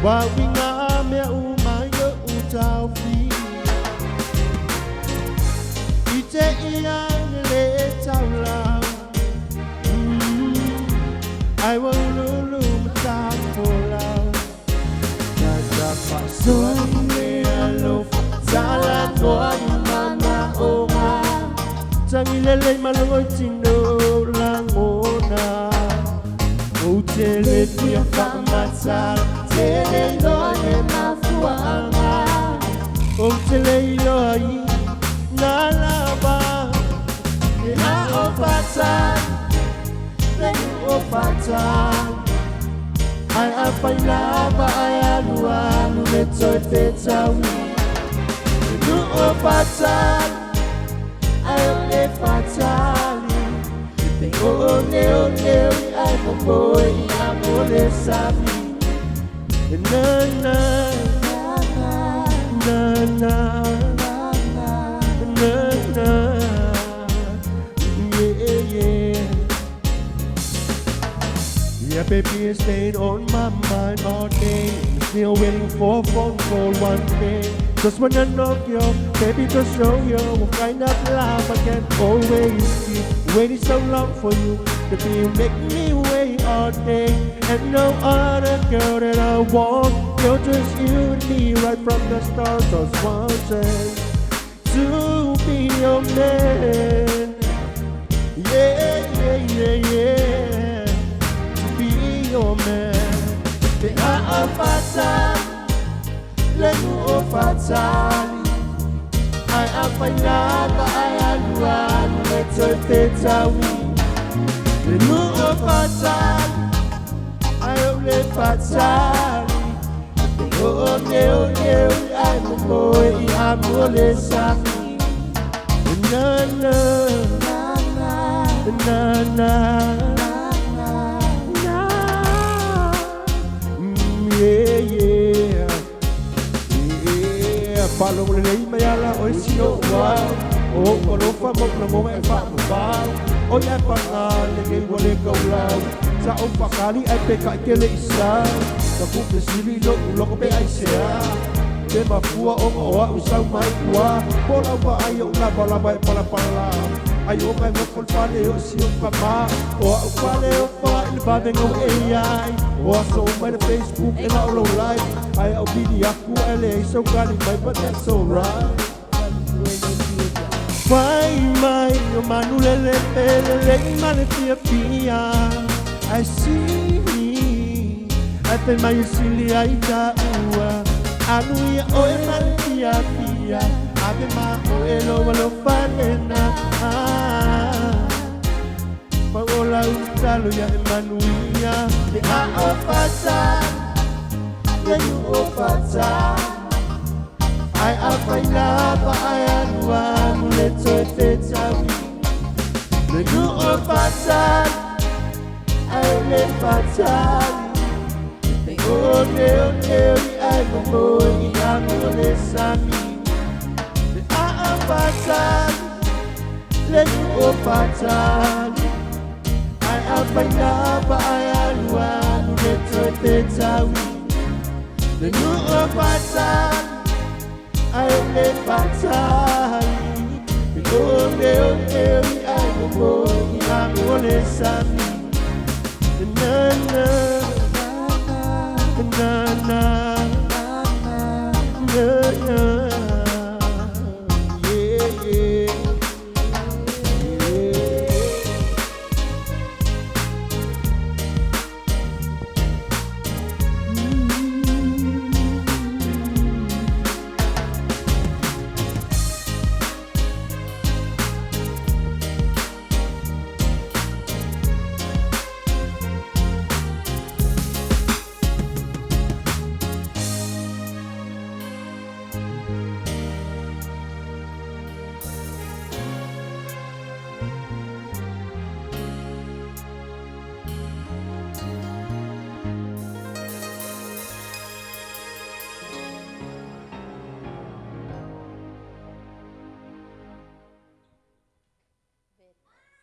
Wa winga me umayo utaufi Ite iyang le taulau I will lulu matapulau Nasa pasuan me alof Salat ko ay mama onga Tangilelay malungoy tino lang una Utele kuya pamatsal Tele loe mafuanga Utele loe nalaba Ina opatan Lenu opatan Ay apay laba ay alualu Letoy tetawi Lenu opatan Ay ole fatali Ole ole ay maboy Amole sabi Na na na na Yeah, baby, it's staying on my mind all day. Still waiting for a phone call one day. Just wanna knock you, baby, to show you what kind of love I can always keep. Waiting so long for you, baby, you make me wait all day. And no other girl that I want. You're just you and me right from the start. Just wanted to be your man. Yeah, yeah, yeah, yeah. To be your man. The aafatan, lenu ofatali. I afanyaga I aluan, letoy tetawi. Lenu ofatali, I ole fatali. Oh, no, no, I'm a boy, I'm only sorry. Na na na na na yeah yeah yeah. Follow the name, Mayala, or see no wow. Oh, follow from up the moment, oh, yeah, the game will go loud. Sa upakali ay peka kele isa. Kapag nasili loko pe ay siya. Te mafua o oa usang mai kua. Pola ba ayaw laba-laba pala-pala. Ayaw kay mapulpale o siyong kama. Oa upale o pa ilbabeng o AI. Oa sa umay na Facebook and all live. Ayaw bini ako LA so galing may but that's alright. Why my yo manulele pelele manefia pia. I see I feel my silly aita ua Anuia oe mantia pia Ave ma oe lo falena Paola utalo ya emanuia Le a ofata Le you ofata I afailaba I anua Muleto tetawi Le you ofata I live fatally. Oh, no, I'm a boy, I'm only Sammy. I'm fatally. Let you go fatally. I am by love, I am one who gets a The new fatally. I live fatally. Oh, no, I'm a boy, I'm only Sammy. Na na